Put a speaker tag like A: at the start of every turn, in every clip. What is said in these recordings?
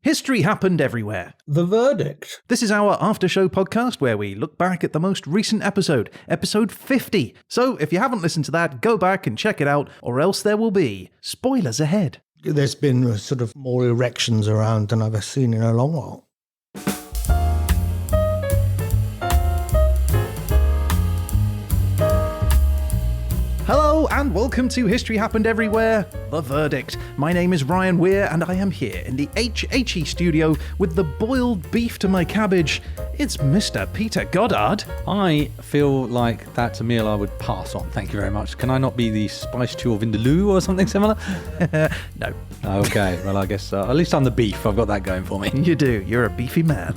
A: History happened everywhere.
B: The verdict.
A: This is our after-show podcast where we look back at the most recent episode, episode 50. So if you haven't listened to that, go back and check it out, or else there will be spoilers ahead.
B: There's been sort of more erections around than I've seen in a long while.
A: Hello and welcome to History Happened Everywhere, The Verdict. My name is Ryan Weir and I am here in the HHE studio with the boiled beef to my cabbage. It's Mr. Peter Goddard.
C: I feel like that's a meal I would pass on, thank you very much. Can I not be the spice tuile vindaloo or something similar?
A: No.
C: Okay, well I guess at least I'm the beef, I've got that going for me.
A: You do, you're a beefy man.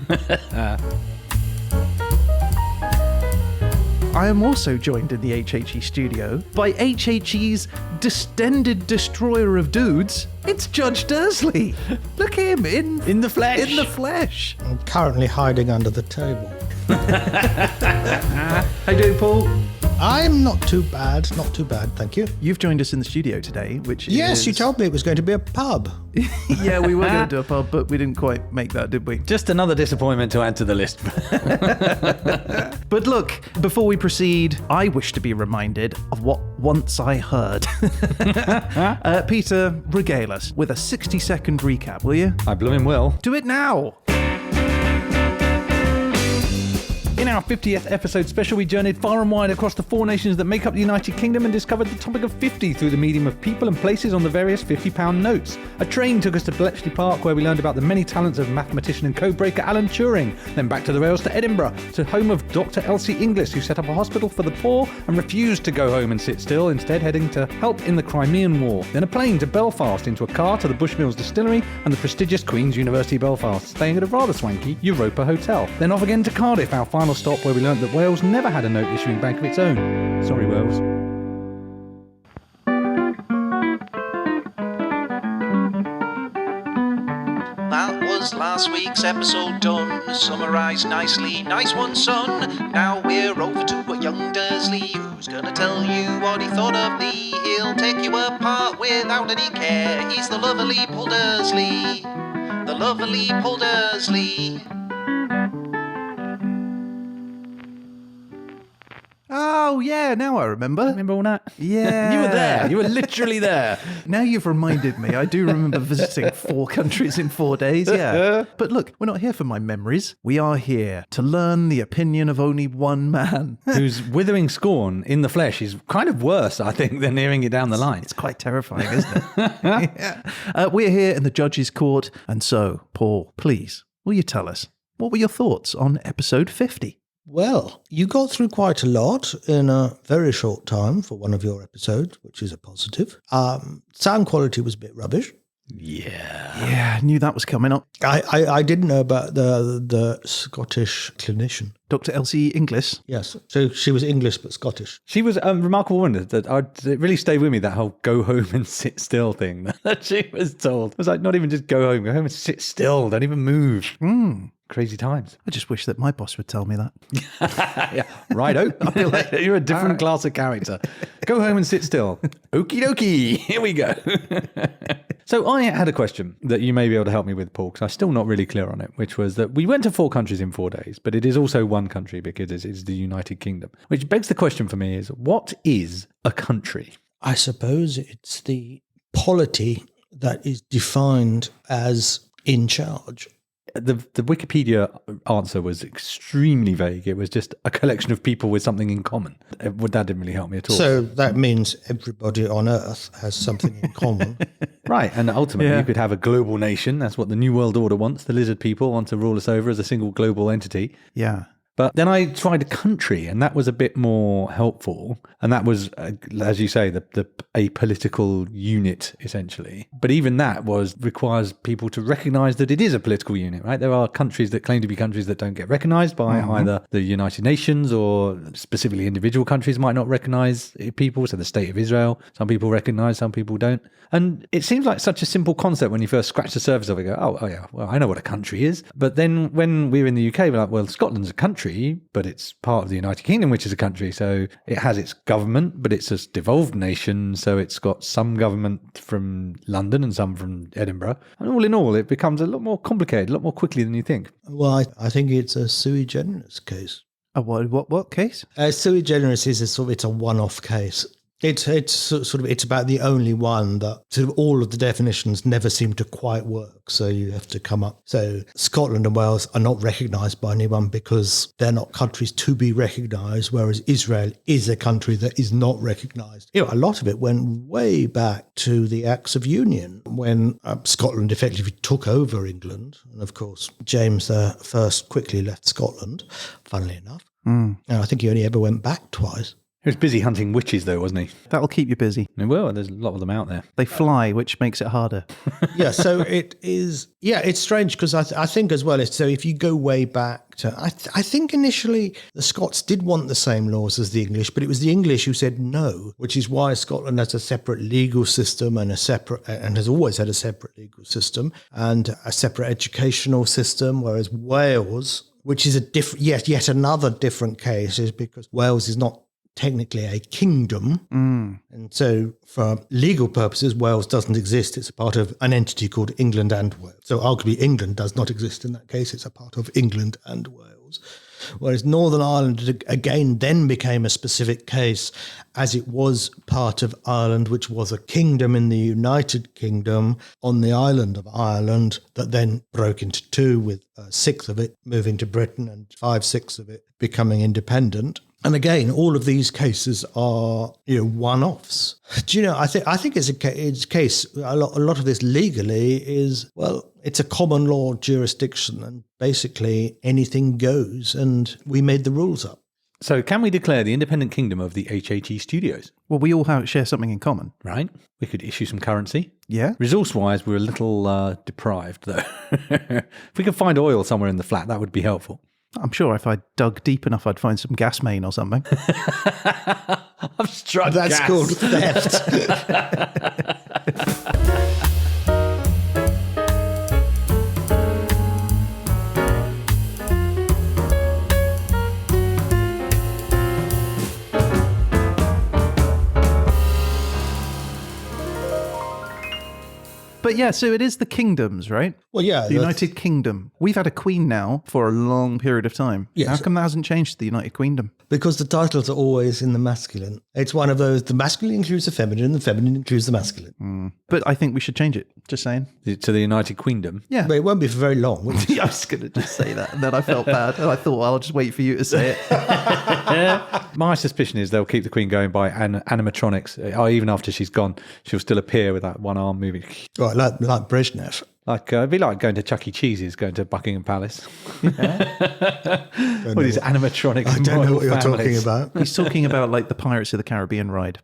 A: I am also joined in the HHE studio by HHE's distended destroyer of dudes. It's Judge Dursley. Look at him in the flesh. In the flesh.
B: I'm currently hiding under the table.
A: How you doing, Paul?
B: I'm not too bad, thank you.
A: You've joined us in the studio today, which
B: Yes,
A: is...
B: you told me it was going to be a pub.
A: Yeah, we were going to do a pub, but we didn't quite make that, did we?
C: Just another disappointment to add to the list.
A: But look, before we proceed, I wish to be reminded of what once I heard. Peter, regale us with a 60-second recap, will you?
C: I blooming will.
A: Do it now!
C: In our 50th episode special, we journeyed far and wide across the four nations that make up the United Kingdom and discovered the topic of 50 through the medium of people and places on the various £50 notes. A train took us to Bletchley Park, where we learned about the many talents of mathematician and codebreaker Alan Turing. Then back to the rails to Edinburgh, to home of Dr. Elsie Inglis, who set up a hospital for the poor and refused to go home and sit still, instead heading to help in the Crimean War. Then a plane to Belfast, into a car to the Bushmills Distillery and the prestigious Queen's University Belfast, staying at a rather swanky Europa Hotel. Then off again to Cardiff, our final stop, where we learnt that Wales never had a note-issuing bank of its own. Sorry, Wales.
D: That was last week's episode done, summarised nicely. Nice one, son. Now we're over to a young Dursley, who's gonna tell you what he thought of thee. He'll take you apart without any care. He's the lovely Paul Dursley. The lovely Paul Dursley.
A: Oh, yeah, now I remember.
C: Remember all that?
A: Yeah.
C: You were there. You were literally there.
A: Now you've reminded me. I do remember visiting 4 countries in 4 days, yeah. But look, we're not here for my memories. We are here to learn the opinion of only one man.
C: Whose withering scorn in the flesh is kind of worse, I think, than hearing it down the line.
A: It's quite terrifying, isn't it? Yeah. We're here in the judge's court. And so, Paul, please, will you tell us, what were your thoughts on episode 50?
B: Well, you got through quite a lot in a very short time for one of your episodes, which is a positive. Sound quality was a bit rubbish.
A: Yeah, I knew that was coming up.
B: I didn't know about the Scottish clinician.
A: Dr. Elsie Inglis.
B: Yes, so she was English but Scottish.
C: She was a remarkable woman. It really stayed with me, that whole go home and sit still thing that she was told. It was like, not even just go home and sit still, don't even move. Crazy times.
A: I just wish that my boss would tell me that.
C: Yeah, righto. I feel like you're a different class of character. Go home and sit still. Okie dokie. Here we go. So I had a question that you may be able to help me with, Paul, because I'm still not really clear on it, which was that we went to 4 countries in 4 days, but it is also one country because it's the United Kingdom, which begs the question for me is, what is a country?
B: I suppose it's the polity that is defined as in charge.
C: The Wikipedia answer was extremely vague. It was just a collection of people with something in common. That didn't really help me at all.
B: So that means everybody on Earth has something in common.
C: Right, and ultimately you could have a global nation. That's what the New World Order wants. The lizard people want to rule us over as a single global entity.
A: Yeah.
C: But then I tried a country, and that was a bit more helpful. And that was, as you say, a political unit, essentially. But even that requires people to recognise that it is a political unit, right? There are countries that claim to be countries that don't get recognised by either the United Nations, or specifically individual countries might not recognise people. So the State of Israel, some people recognise, some people don't. And it seems like such a simple concept when you first scratch the surface of it, go, oh yeah, well, I know what a country is. But then when we're in the UK, we're like, well, Scotland's a country. country, but it's part of the United Kingdom, which is a country. So it has its government, but it's a devolved nation. So it's got some government from London and some from Edinburgh. And all in all, it becomes a lot more complicated, a lot more quickly than you think.
B: Well, I think it's a sui generis case.
A: What case?
B: Sui generis is it's a one-off case. It's about the only one that sort of all of the definitions never seem to quite work. So you have to come up. So Scotland and Wales are not recognised by anyone because they're not countries to be recognised, whereas Israel is a country that is not recognised. A lot of it went way back to the Acts of Union when Scotland effectively took over England. And of course, James I quickly left Scotland, funnily enough. And I think he only ever went back twice.
C: He was busy hunting witches, though, wasn't he?
A: That'll keep you busy.
C: Well, there's a lot of them out there.
A: They fly, which makes it harder.
B: So it is. Yeah, it's strange because I think as well. So if you go way back to, I think initially the Scots did want the same laws as the English, but it was the English who said no, which is why Scotland has a separate legal system and has always had a separate legal system and a separate educational system, whereas Wales, which is yet another different case, is because Wales is not technically a kingdom. And so for legal purposes, Wales doesn't exist. It's a part of an entity called England and Wales. So arguably England does not exist in that case. It's a part of England and Wales. Whereas Northern Ireland, again, then became a specific case as it was part of Ireland, which was a kingdom in the United Kingdom on the island of Ireland that then broke into two, with a sixth of it moving to Britain and 5/6 of it becoming independent. And again, all of these cases are, one-offs. Do you know? I think it's a case. A lot of this legally is, well, it's a common law jurisdiction, and basically anything goes. And we made the rules up.
C: So, can we declare the independent kingdom of the HHE studios?
A: Well, we all share something in common.
C: Right. We could issue some currency.
A: Yeah.
C: Resource-wise, we're a little deprived, though. If we could find oil somewhere in the flat, that would be helpful.
A: I'm sure if I dug deep enough, I'd find some gas main or something.
C: I've struck
B: That's
C: gas.
B: called theft.
A: But yeah, so it is the kingdoms, right?
B: Well, yeah.
A: The United Kingdom. We've had a queen now for a long period of time.
B: Yes.
A: How come that hasn't changed to the United Kingdom?
B: Because the titles are always in the masculine. It's one of those, the masculine includes the feminine includes the masculine.
A: But I think we should change it. Just saying.
C: To the United Kingdom?
A: Yeah.
B: But it won't be for very long, will it?
A: I was going to just say that. And then I felt bad. And I thought, well, I'll just wait for you to say it.
C: My suspicion is they'll keep the Queen going by animatronics. Even after she's gone, she'll still appear with that one arm moving.
B: Right, like Brezhnev.
C: It'd be like going to Chuck E. Cheese's, going to Buckingham Palace. All these animatronic
B: I don't know what you're
C: royal
B: talking
C: families.
B: about.
A: He's talking about like the Pirates of the Caribbean ride.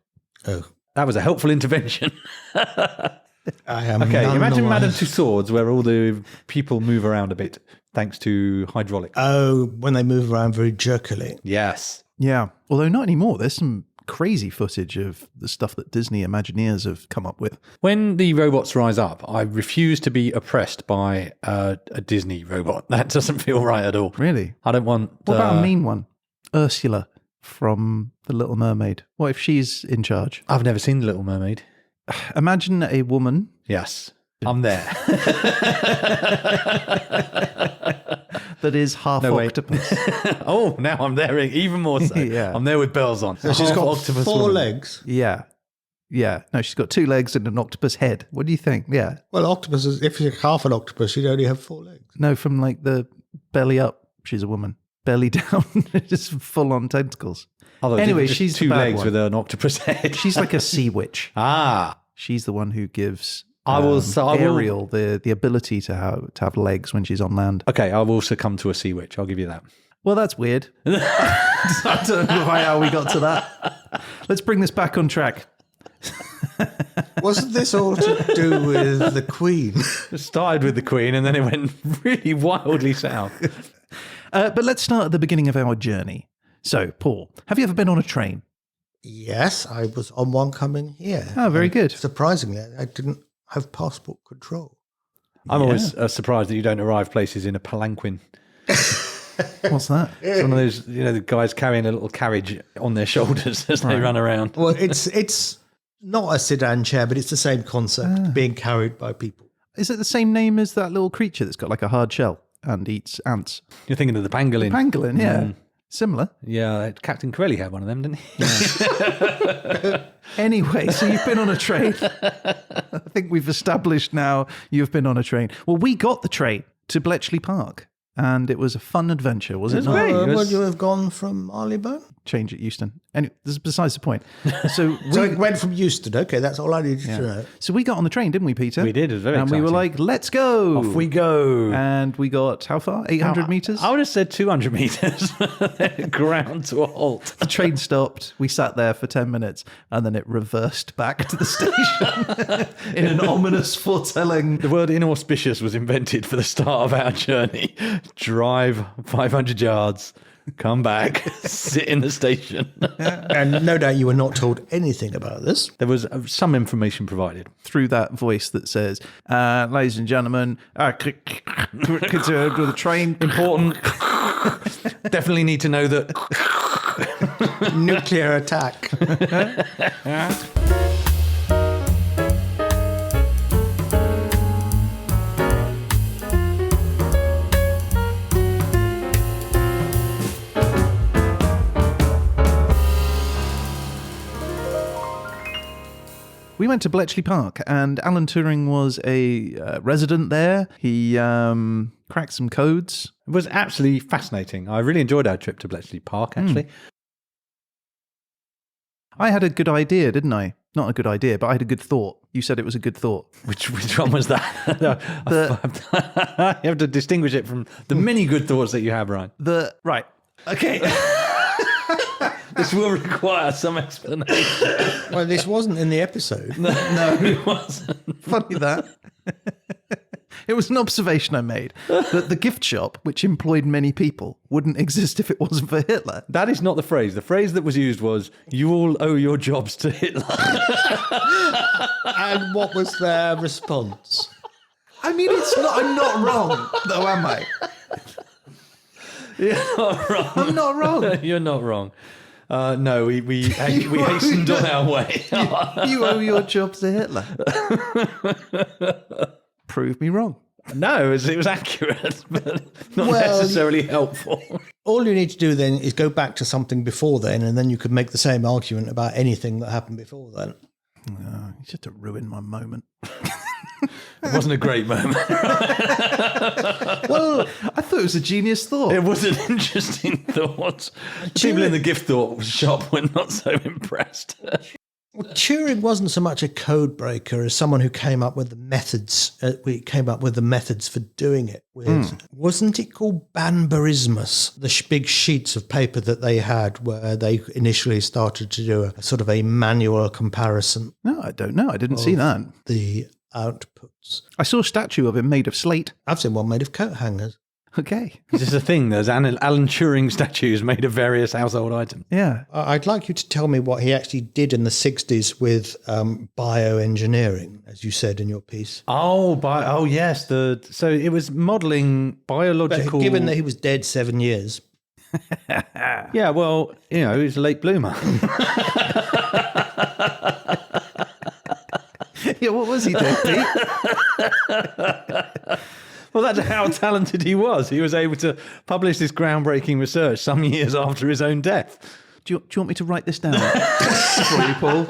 B: Oh,
C: That was a helpful intervention.
B: I am
C: Okay,
B: none
C: imagine
B: the
C: Madame
B: wiser.
C: Tussauds, where all the people move around a bit thanks to hydraulics.
B: Oh, when they move around very jerkily.
C: Yes.
A: Yeah. Although not anymore. There's some crazy footage of the stuff that Disney Imagineers have come up with.
C: When the robots rise up, I refuse to be oppressed by a Disney robot. That doesn't feel right at all.
A: Really?
C: I don't want...
A: What about a mean one? Ursula from The Little Mermaid. What if she's in charge?
C: I've never seen The Little Mermaid.
A: Imagine a woman.
C: Yes. I'm there.
A: That is half
C: No, wait.
A: octopus.
C: Oh, now I'm there even more so.
A: Yeah.
C: I'm there with bells on.
B: So she's
C: Half
B: got
C: octopus
B: four
C: woman.
B: legs.
A: Yeah. Yeah. No, she's got 2 legs and an octopus head. What do you think? Yeah.
B: Well, octopuses, if you're half an octopus, you'd only have 4 legs.
A: No, from like the belly up, she's a woman. Belly down, just full on tentacles.
C: Although
A: Anyway,
C: just
A: she's the
C: 2
A: bad
C: legs
A: one.
C: with an octopus head.
A: She's like a sea witch.
C: Ah.
A: She's the one who gives
C: I will
A: Ariel the ability to have legs when she's on land.
C: Okay, I will succumb to a sea witch. I'll give you that.
A: Well, that's weird. I don't know how we got to that. Let's bring this back on track.
B: Wasn't this all to do with the Queen?
C: It started with the Queen and then it went really wildly south.
A: But let's start at the beginning of our journey. So, Paul, have you ever been on a train?
B: Yes, I was on one coming here.
A: Oh, very good.
B: Surprisingly, I didn't have passport control.
C: I'm always surprised that you don't arrive places in a palanquin.
A: What's that?
C: It's one of those, the guys carrying a little carriage on their shoulders as they run around.
B: Well, it's not a sedan chair, but it's the same concept, being carried by people.
A: Is it the same name as that little creature that's got like a hard shell and eats ants?
C: You're thinking of the pangolin.
A: Pangolin, yeah. Similar.
C: Yeah, Captain Corelli had one of them, didn't he?
A: Anyway, so you've been on a train. I think we've established now you've been on a train. Well, we got the train to Bletchley Park, and it was a fun adventure, was it not?
C: great.
B: Would you have gone from Marylebone?
A: Change at Euston. Anyway, this is besides the point. So
B: So it went from Euston. Okay, that's all I needed to know.
A: So we got on the train, didn't we, Peter?
C: We did. It was very
A: And we were
C: exciting.
A: like, let's go.
C: Off we go.
A: And we got, how far? 800 metres?
C: I would have said 200 metres. Ground to a halt.
A: The train stopped. We sat there for 10 minutes and then it reversed back to the station in an ominous foretelling.
C: The word inauspicious was invented for the start of our journey. Drive 500 yards, come back, sit in the station.
B: And no doubt you were not told anything about this.
C: There was some information provided.
A: Through that voice that says, ladies and gentlemen, consider the train.
C: Important. Definitely need to know that.
B: Nuclear attack.
A: We went to Bletchley Park and Alan Turing was a resident there. He cracked some codes.
C: It was absolutely fascinating. I really enjoyed our trip to Bletchley Park, actually.
A: I had a good idea, didn't I? Not a good idea, but I had a good thought. You said it was a good thought.
C: Which one was that? You have to distinguish it from the many good thoughts that you have, Ryan.
A: Right. Okay.
C: This will require some explanation.
B: Well, this wasn't in the episode.
C: No, it wasn't.
A: Funny that. It was an observation I made that the gift shop, which employed many people, wouldn't exist if it wasn't for Hitler.
C: That is not the phrase. The phrase that was used was, you all owe your jobs to Hitler.
B: And what was their response?
A: I mean, I'm not wrong, though, am I?
C: You're not wrong.
A: I'm not wrong.
C: You're not wrong. No, we hastened on our way.
A: You owe your job to Hitler. Prove me wrong.
C: No, it was accurate, but not necessarily helpful.
B: All you need to do then is go back to something before then, and then you could make the same argument about anything that happened before then.
A: You just to ruin my moment.
C: It wasn't a great moment.
A: Well, I thought it was a genius thought.
C: It was an interesting thought. People in the gift thought shop were not so impressed.
B: Well, Turing wasn't so much a code breaker as someone who came up with the methods. We came up with the methods for doing it. Wasn't it called Banburismus? The big sheets of paper that they had, where they initially started to do a sort of a manual comparison.
A: No, I don't know. I didn't see that.
B: The outputs.
A: I saw a statue of him made of slate.
B: I've seen one made of coat hangers.
A: Okay.
C: This is a thing. There's Alan Turing statues made of various household items.
A: Yeah.
B: I'd like you to tell me what he actually did in the 60s with bioengineering, as you said in your piece.
C: Oh, yes. So it was modelling biological.
B: But given that he was dead 7 years.
C: Yeah, well, he was a late bloomer.
A: Yeah, what was he doing, Pete?
C: Well, that's how talented he was. He was able to publish this groundbreaking research some years after his own death.
A: Do you want me to write this down for you, Paul?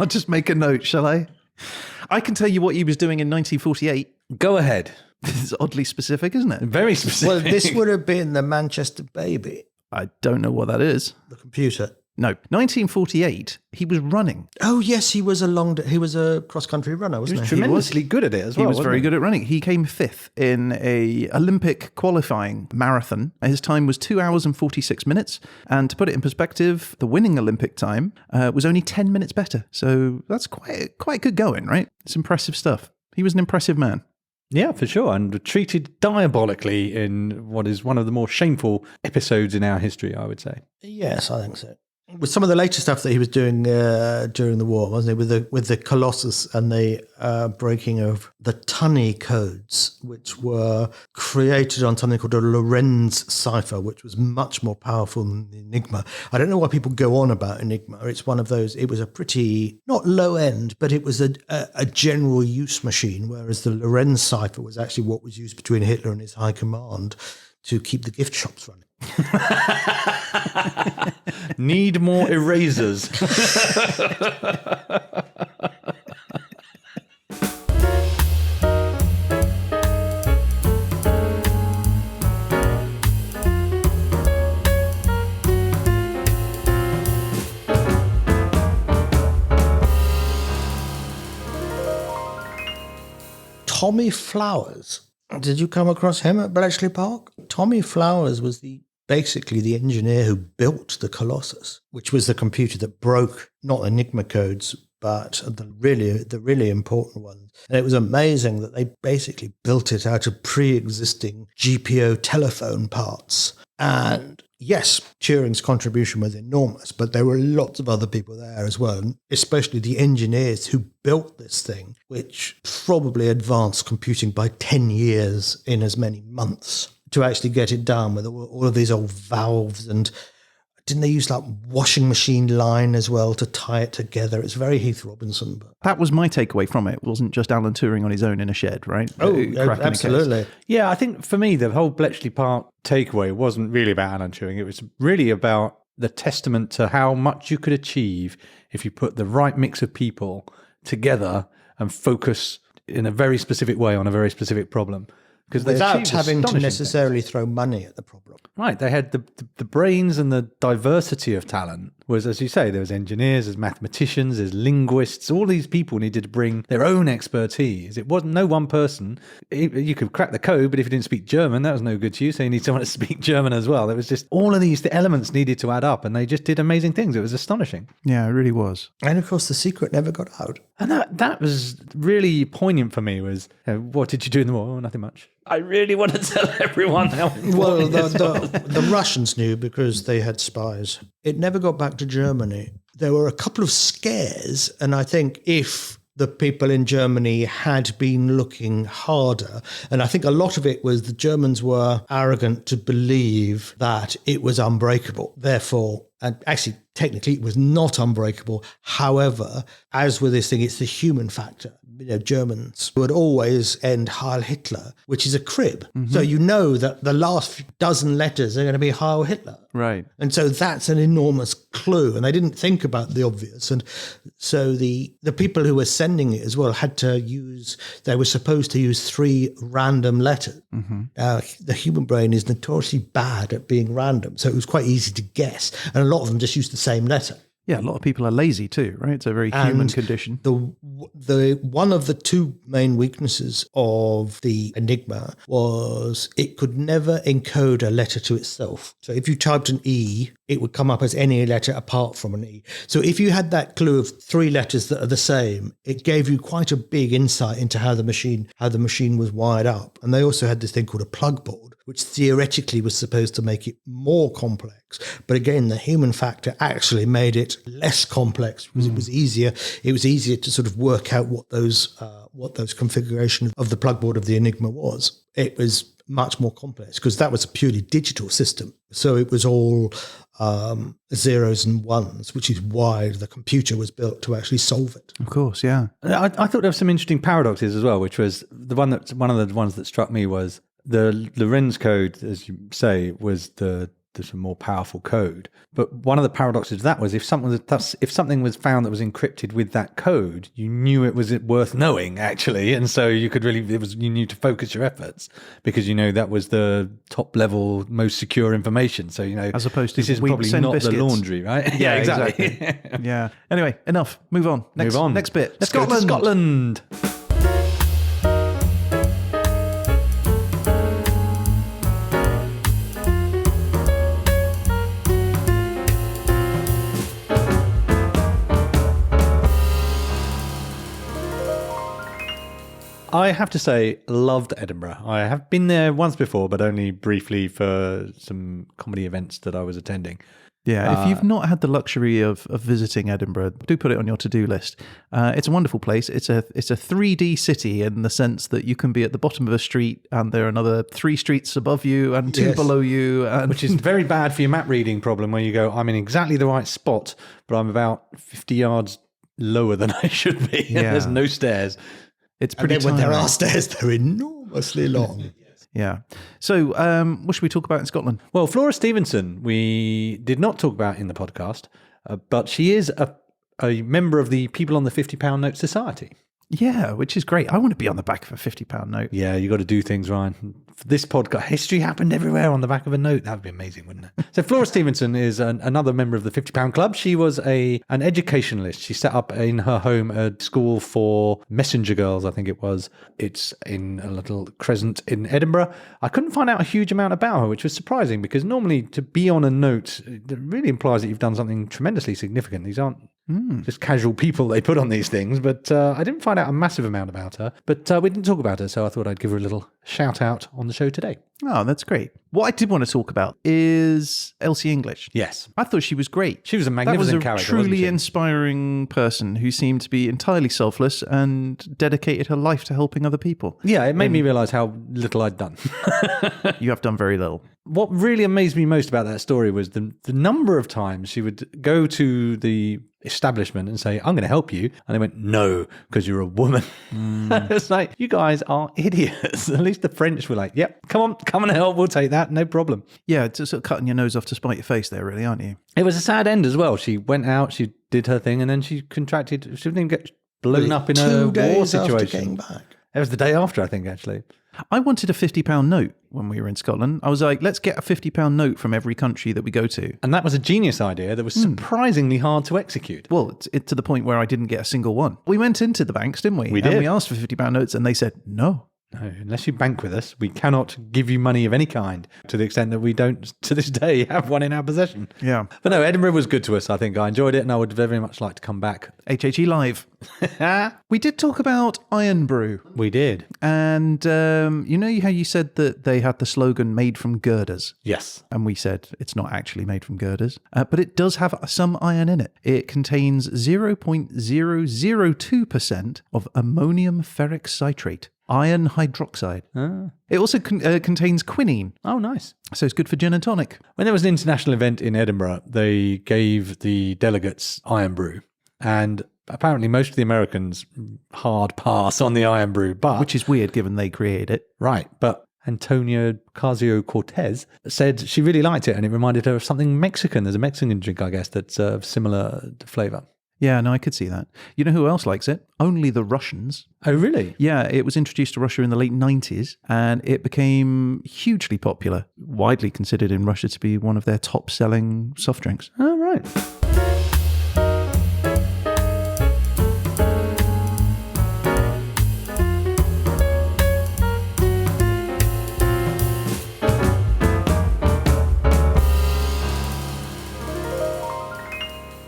A: I'll just make a note, shall I? I can tell you what he was doing in 1948.
C: Go ahead.
A: This is oddly specific, isn't it?
C: Very specific.
B: Well, this would have been the Manchester Baby,
A: I don't know what that is.
B: the computer.
A: No, 1948, he was running.
B: Oh, yes, he was a cross-country runner, wasn't he?
C: tremendously good at it as well.
A: He was
C: wasn't
A: very good at running. He came fifth in a Olympic qualifying marathon. His time was 2 hours and 46 minutes. And to put it in perspective, the winning Olympic time was only 10 minutes better. So that's quite good going, right? It's impressive stuff. He was an impressive man.
C: Yeah, for sure. And treated diabolically in what is one of the more shameful episodes in our history, I would say.
B: Yes, I think so. with some of the later stuff that he was doing during the war, wasn't he? With the Colossus and the breaking of the Tunny codes, which were created on something called a Lorenz cipher, which was much more powerful than the Enigma. I don't know why people go on about Enigma. It's one of those. It was a pretty not low end, but it was a general use machine, whereas the Lorenz cipher was actually what was used between Hitler and his high command to keep the gift shops running.
C: Need more erasers.
B: Tommy Flowers. Did you come across him at Bletchley Park? Tommy Flowers was basically the engineer who built the Colossus, which was the computer that broke not Enigma codes, but the really important ones. And it was amazing that they basically built it out of pre-existing GPO telephone parts. And yes, Turing's contribution was enormous, but there were lots of other people there as well, and especially the engineers who built this thing, which probably advanced computing by 10 years in as many months to actually get it done with all of these old valves. And didn't they use like washing machine line as well to tie it together? It's very Heath Robinson. But
A: That was my takeaway from it. It wasn't just Alan Turing on his own in a shed, right? Cracking a case.
B: Absolutely.
C: Yeah, I think for me, the whole Bletchley Park takeaway wasn't really about Alan Turing. It was really about the testament to how much you could achieve if you put the right mix of people together and focus in a very specific way on a very specific problem.
B: Without having to necessarily throw money at the problem.
C: Right, they had the brains and the diversity of talent was, as you say, there was engineers, there's mathematicians, there's linguists. All these people needed to bring their own expertise. It wasn't no one person. You could crack the code, but if you didn't speak German, that was no good to you. So you need someone to speak German as well. There was just all of these elements needed to add up, and they just did amazing things. It was astonishing.
A: Yeah, it really was.
B: And of course, the secret never got out.
C: And that was really poignant for me was, what did you do in the war? Oh, nothing much. I really want to tell everyone how
B: Well, the Russians knew because they had spies. It never got back to Germany. There were a couple of scares, and I think if the people in Germany had been looking harder, and I think a lot of it was the Germans were arrogant to believe that it was unbreakable. Therefore, and actually, technically, it was not unbreakable. However, as with this thing, it's the human factor. Germans would always end Heil Hitler, which is a crib. Mm-hmm. So you know that the last dozen letters are going to be Heil Hitler.
A: Right.
B: And so that's an enormous clue. And they didn't think about the obvious. And so the people who were sending it as well had to they were supposed to use 3 random letters. Mm-hmm. The human brain is notoriously bad at being random. So it was quite easy to guess. And a lot of them just used the same letter.
A: Yeah, a lot of people are lazy too, right? It's a very human condition.
B: The one of the 2 main weaknesses of the Enigma was it could never encode a letter to itself. So if you typed an E, it would come up as any letter apart from an E. So if you had that clue of 3 letters that are the same, it gave you quite a big insight into how the machine was wired up. And they also had this thing called a plug board, which theoretically was supposed to make it more complex. But again, the human factor actually made it less complex because it was easier. It was easier to sort of work out what those configurations of the plug board of the Enigma was. It was much more complex because that was a purely digital system. So it was all zeros and ones, which is why the computer was built to actually solve it.
A: Of course, yeah.
C: I thought there were some interesting paradoxes as well, which was one of the ones that struck me was the Lorenz code, as you say, was the more powerful code. But one of the paradoxes of that was if something was found that was encrypted with that code, you knew it was worth knowing actually, and so you knew to focus your efforts because that was the top level, most secure information. So
A: as opposed to
C: this is probably not
A: biscuits.
C: The laundry, right?
A: Yeah, exactly. Yeah. Anyway, enough. Move on. Next bit.
C: Let's go to Scotland. I have to say, loved Edinburgh. I have been there once before, but only briefly for some comedy events that I was attending.
A: Yeah, if you've not had the luxury of visiting Edinburgh, do put it on your to-do list. It's a wonderful place. It's a 3D city in the sense that you can be at the bottom of a street and there are another 3 streets above you and 2 below you. And
C: Which is very bad for your map reading problem where you go, I'm in exactly the right spot, but I'm about 50 yards lower than I should be.
A: Yeah.
C: There's no stairs.
A: it's pretty
B: And then when there
A: tiring.
B: are stairs, they're enormously long.
A: Yeah. So, what should we talk about in Scotland?
C: Well, Flora Stevenson, we did not talk about in the podcast, but she is a member of the People on the £50 Note Society.
A: Yeah, which is great. I want to be on the back of a £50 note.
C: Yeah, you got to do things, Ryan. For this podcast, history happened everywhere on the back of a note. That would be amazing, wouldn't it? So Flora Stevenson is another member of the £50 Club. She was an educationalist. She set up in her home a school for messenger girls, I think it was. It's in a little crescent in Edinburgh. I couldn't find out a huge amount about her, which was surprising because normally to be on a note, it really implies that you've done something tremendously significant. These aren't just casual people they put on these things, but I didn't find out a massive amount about her. But we didn't talk about her, so I thought I'd give her a little shout out on the show today.
A: Oh, that's great. What I did want to talk about is Elsie English.
C: Yes.
A: I thought she was great.
C: She was a
A: That
C: magnificent
A: was a
C: character, wasn't
A: truly
C: she?
A: inspiring person who seemed to be entirely selfless and dedicated her life to helping other people.
C: Yeah, it made me realise how little I'd done.
A: You have done very little.
C: What really amazed me most about that story was the number of times she would go to the establishment and say, I'm going to help you. And they went, no, because you're a woman. It's like, you guys are idiots. At least the French were like, yep, come and help. We'll take that. No problem.
A: Yeah, it's sort of cutting your nose off to spite your face there, really, aren't you?
C: It was a sad end as well. She went out, she did her thing, and then she contracted, she didn't even get blown up in a
B: 2
C: war
B: days after
C: situation.
B: getting back.
C: It was the day after, I think, actually.
A: I wanted a £50 note when we were in Scotland. I was like, let's get a £50 note from every country that we go to.
C: And that was a genius idea that was surprisingly hard to execute.
A: Well, it's to the point where I didn't get a single one. We went into the banks, didn't we?
C: We
A: And
C: did.
A: we asked for £50 notes and they said, no.
C: No, unless you bank with us, we cannot give you money of any kind, to the extent that we don't, to this day, have one in our possession.
A: Yeah.
C: But no, Edinburgh was good to us. I think I enjoyed it, and I would very much like to come back.
A: HHE Live. We did talk about Iron Brew.
C: We did.
A: And you know how you said that they had the slogan made from girders?
C: Yes.
A: And we said it's not actually made from girders, but it does have some iron in it. It contains 0.002% of ammonium ferric citrate, iron hydroxide. It also contains quinine,
C: Oh, nice.
A: so it's good for gin and tonic.
C: When there was an international event in Edinburgh, they gave the delegates Iron Brew. And apparently most of the Americans hard pass on the Iron Brew. But
A: Which is weird given they created it.
C: right, but Antonia Ocasio-Cortez said she really liked it and it reminded her of something Mexican. There's a Mexican drink, I guess, that's of similar flavour.
A: Yeah, no, I could see that. You know who else likes it? Only the Russians.
C: Oh, really?
A: Yeah, it was introduced to Russia in the late 90s and it became hugely popular, widely considered in Russia to be one of their top-selling soft drinks.
C: Oh, right.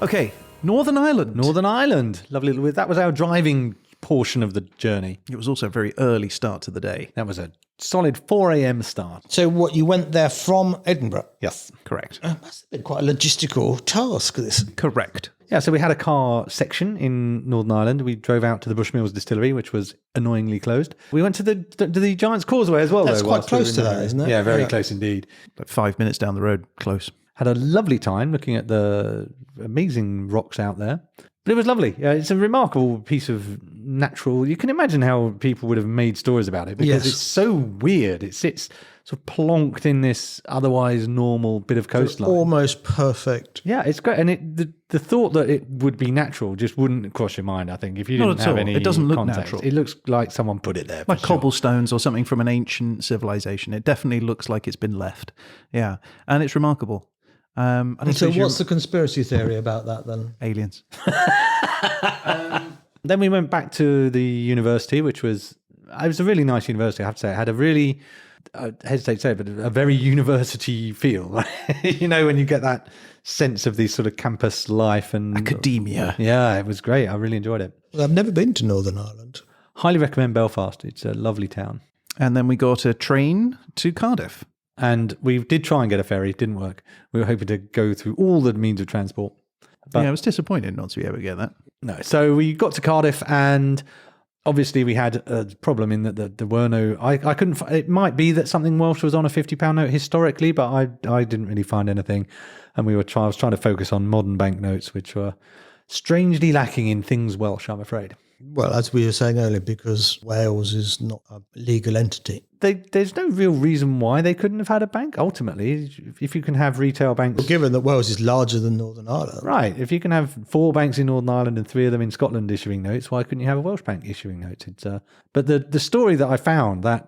A: Okay, Northern Ireland.
C: Northern Ireland. Lovely. That was our driving portion of the journey.
A: It was also a very early start to the day.
C: That was a solid 4 a.m. start.
B: So what, you went there from Edinburgh?
C: Yes.
A: Correct.
B: Must have been quite a logistical task, this.
A: Correct.
C: Yeah, so we had a car section in Northern Ireland. We drove out to the Bushmills distillery, which was annoyingly closed. We went to the Giant's Causeway as well.
B: That's
C: though,
B: quite
C: whilst we were
B: close
C: in
B: to
C: the
B: that,
C: area.
B: isn't it?
C: Yeah, very
B: Yeah.
C: close indeed.
A: Like 5 minutes down the road, close.
C: Had a lovely time looking at the amazing rocks out there. But it was lovely. It's a remarkable piece of natural... You can imagine how people would have made stories about it because
B: Yes.
C: it's so weird. It sits sort of plonked in this otherwise normal bit of coastline.
B: Almost perfect.
C: Yeah, it's great. And the thought that it would be natural just wouldn't cross your mind, I think, if you
A: Not
C: didn't
A: at
C: have
A: all.
C: any
A: It doesn't look
C: context.
A: natural.
C: It looks like someone put it there. for
A: Like
C: sure.
A: cobblestones or something from an ancient civilization. It definitely looks like it's been left. Yeah. And it's remarkable. I don't
B: So
A: suppose you-
B: what's the conspiracy theory about that then?
A: aliens?
C: Then we went back to the university, which was... It was a really nice university, I have to say. It had a really... I hesitate to say it, but a very university feel. You know, when you get that sense of the sort of campus life and...
A: Academia.
C: Yeah, it was great. I really enjoyed it.
B: Well, I've never been to Northern Ireland.
C: Highly recommend Belfast. It's a lovely town.
A: And then we got a train to Cardiff.
C: And we did try and get a ferry, didn't work. We were hoping to go through all the means of transport. But
A: Yeah, it was disappointing not to be able to get that.
C: no. So we got to Cardiff, and obviously we had a problem in that there were no... I couldn't... It might be that something Welsh was on a £50 note historically, but I didn't really find anything. And I was trying to focus on modern banknotes, which were strangely lacking in things Welsh, I'm afraid.
B: Well, as we were saying earlier, because Wales is not a legal entity.
C: There's no real reason why they couldn't have had a bank, ultimately. If you can have retail banks...
B: Well, given that Wales is larger than Northern Ireland.
C: Right. If you can have 4 banks in Northern Ireland and 3 of them in Scotland issuing notes, why couldn't you have a Welsh bank issuing notes? But the story that I found, I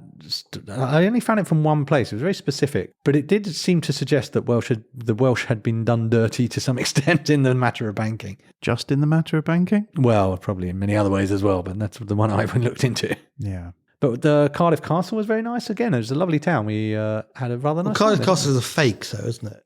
C: only found it from one place. It was very specific. But it did seem to suggest that the Welsh had been done dirty to some extent in the matter of banking.
A: Just in the matter of banking?
C: Well, probably in many other ways as well, but that's the one I looked into.
A: Yeah.
C: But the Cardiff Castle was very nice. Again, it was a lovely town. We had a rather nice...
B: Cardiff Castle is a fake, though, isn't it?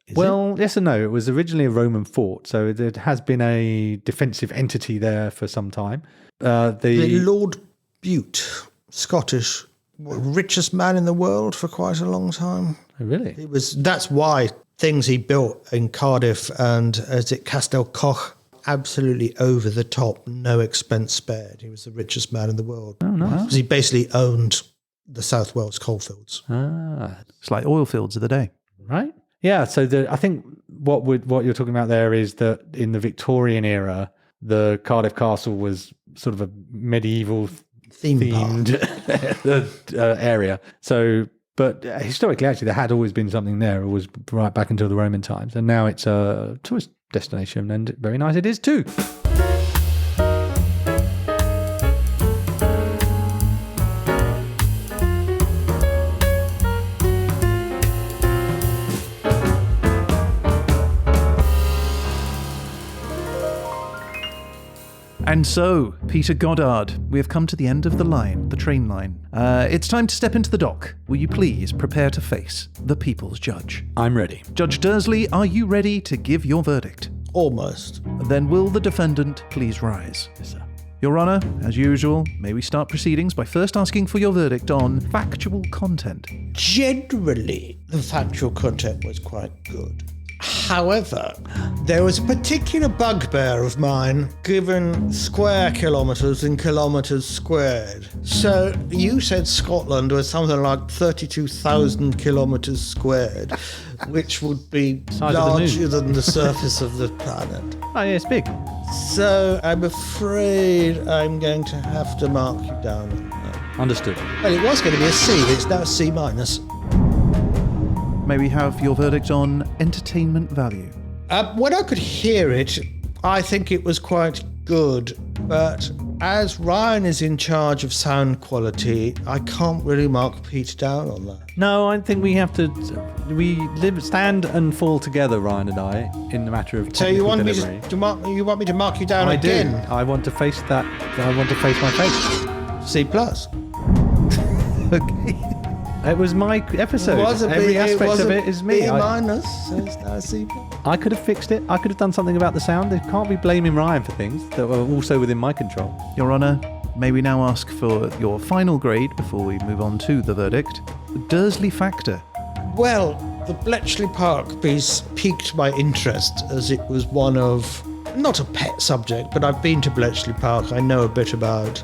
C: Yes and no. It was originally a Roman fort, so there has been a defensive entity there for some time.
B: The Lord Bute, Scottish, richest man in the world for quite a long time.
C: Oh, really?
B: That's why things he built in Cardiff and Castell Coch, absolutely over the top, no expense spared. He was the richest man in the world.
C: Oh, nice.
B: Because he basically owned the South Wales coalfields.
C: Ah,
A: It's like oil fields of the day.
C: right. Yeah. So I think what you're talking about there is that in the Victorian era, the Cardiff Castle was sort of a medieval themed area. So, but historically, actually, there had always been something there. It was right back until the Roman times, and now it's a tourist destination, and very nice it is too.
A: And so, Peter Goddard, we have come to the end of the train line. It's time to step into the dock. Will you please prepare to face the people's judge?
C: I'm ready.
A: Judge Dursley, are you ready to give your verdict?
B: Almost.
A: Then will the defendant please rise?
C: Yes, sir.
A: Your Honour, as usual, may we start proceedings by first asking for your verdict on factual content.
B: Generally, the factual content was quite good. However, there was a particular bugbear of mine given square kilometres in kilometres squared. So you said Scotland was something like 32,000 kilometres squared, which would be
C: Size of the
B: larger
C: moon.
B: than the surface of the planet.
C: Oh, yeah, it's big.
B: So I'm afraid I'm going to have to mark you down on that.
C: Understood.
B: Well, it was going to be a C, but it's now a C minus.
A: May we have your verdict on entertainment value?
B: When I could hear it, I think it was quite good. But as Ryan is in charge of sound quality, I can't really mark Pete down on that.
C: No, I think we have to. Stand and fall together, Ryan and I, in the matter of
B: So
C: technical
B: you want
C: delivery.
B: you want me to mark you down
C: I
B: again?
C: do. I want to face that. I want to face my fate.
B: C plus.
A: Okay.
C: It was my episode. Every aspect of it is me.
B: B minus. So it's now a C plus.
C: I could have fixed it. I could have done something about the sound. They can't be blaming Ryan for things that were also within my control.
A: Your Honour, may we now ask for your final grade before we move on to the verdict? The Dursley factor.
B: Well, the Bletchley Park piece piqued my interest as it was one of, not a pet subject, but I've been to Bletchley Park. I know a bit about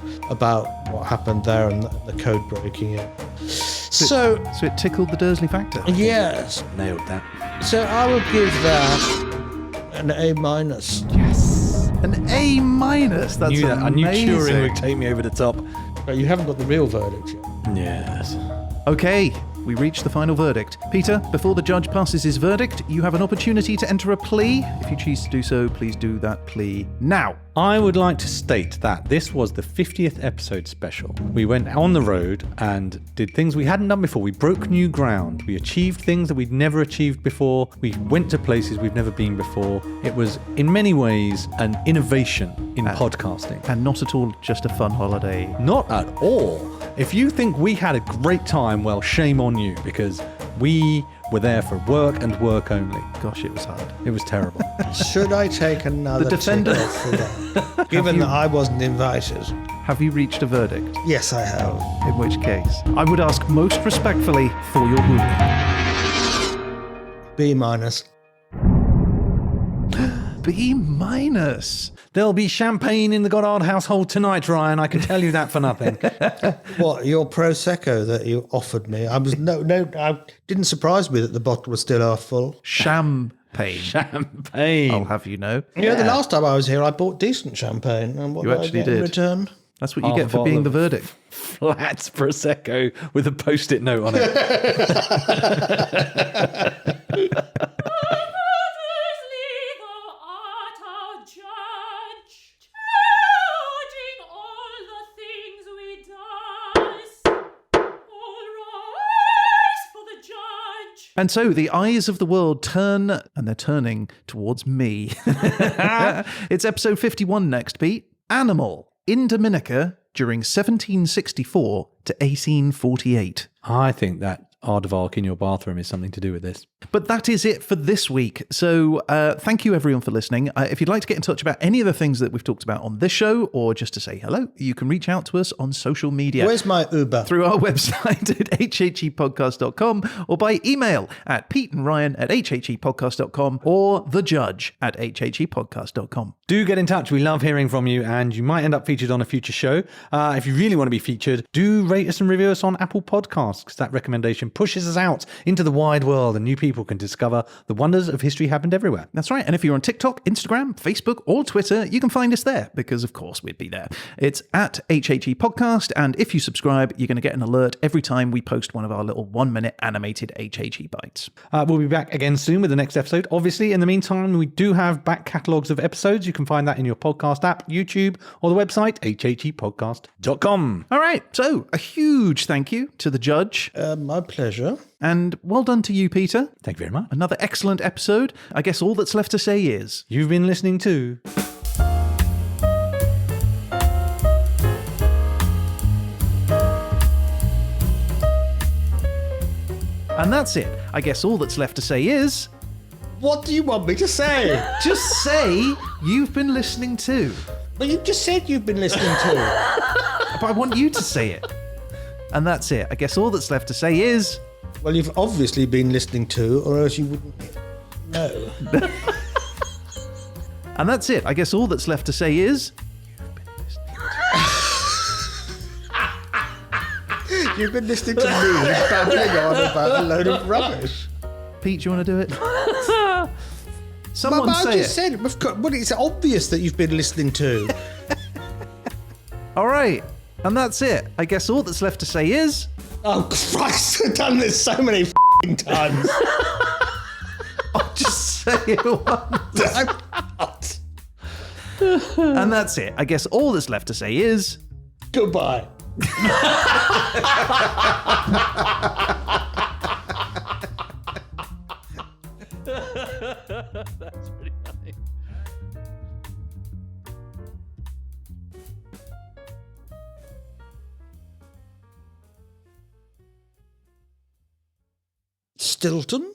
B: what happened there and the code breaking. So
A: it tickled the Dursley factor.
B: yes,
C: Nailed that.
B: so I would give that an A minus.
A: An A minus. That's
C: I knew
A: amazing.
C: Turing would take me over the top.
B: But you haven't got the real verdict yet.
C: Yes.
A: Okay, we reach the final verdict. Peter, before the judge passes his verdict, you have an opportunity to enter a plea. If you choose to do so, please do that plea now.
C: I would like to state that this was the 50th episode special. We went on the road and did things we hadn't done before. We broke new ground. We achieved things that we'd never achieved before. We went to places we've never been before. It was, in many ways, an innovation in podcasting.
A: And not at all just a fun holiday.
C: Not at all. If you think we had a great time, well, shame on you, because we were there for work and work only.
A: Gosh, it was hard.
C: It was terrible.
B: Should I take another
A: The defendant-
B: tick off for that? Given that I wasn't invited.
A: Have you reached a verdict?
B: Yes, I have.
A: In which case, I would ask most respectfully for your ruling.
B: B minus.
A: B minus.
C: There'll be champagne in the Goddard household tonight, Ryan. I can tell you that for nothing.
B: What, your Prosecco that you offered me? I didn't surprise me that the bottle was still half full.
A: Champagne.
C: Champagne.
A: I'll have you know.
B: Yeah, the last time I was here, I bought decent champagne. And what
A: You
B: did I
A: actually
B: get in
A: did.
B: return?
A: That's what you
C: Half
A: get
C: a
A: for
C: bottle
A: being
C: of
A: the verdict.
C: Flats Prosecco with a post-it note on it.
A: And so the eyes of the world turn, and they're turning towards me. It's episode 51 next, Pete. Animal in Dominica during 1764 to 1848.
C: I think that aardvark in your bathroom is something to do with this.
A: But that is it for this week. So thank you everyone for listening. If you'd like to get in touch about any of the things that we've talked about on this show, or just to say hello, you can reach out to us on social media.
B: Where's my Uber?
A: Through our website at hhepodcast.com, or by email at peteandryan@hhepodcast.com, or thejudge@hhepodcast.com.
C: Do get in touch. We love hearing from you, and you might end up featured on a future show. If you really want to be featured, do rate us and review us on Apple Podcasts, because that recommendation pushes us out into the wide world, and new people can discover the wonders of history happened everywhere.
A: That's right. And if you're on TikTok, Instagram, Facebook, or Twitter, you can find us there, because of course we'd be there. It's at HHE Podcast, and if you subscribe, you're going to get an alert every time we post one of our little 1-minute animated HHE bites.
C: We'll be back again soon with the next episode. Obviously, in the meantime, we do have back catalogues of episodes. You can find that in your podcast app, YouTube, or the website, hhepodcast.com.
A: All right. So a huge thank you to the judge.
B: My pleasure.
A: And well done to you, Peter.
C: Thank you very much.
A: Another excellent episode. I guess all that's left to say is...
C: You've been listening to...
A: And that's it. I guess all that's left to say is...
B: What do you want me to say?
A: Just say you've been listening to.
B: But you just said you've been listening to.
A: But I want you to say it. And that's it. I guess all that's left to say is...
B: Well, you've obviously been listening to, or else you wouldn't know.
A: And that's it. I guess all that's left to say is...
B: You've been listening to me babbling on about a load of rubbish.
A: Pete, do you want to do it? Someone
B: But
A: say
B: I just
A: it.
B: said, well, it's obvious that you've been listening to.
A: All right. And that's it. I guess all that's left to say is...
B: Oh, Christ, I've done this so many f***ing times.
A: I'll just say it once. And that's it. I guess all that's left to say is...
B: Goodbye.
C: That's pretty funny.
B: Stilton?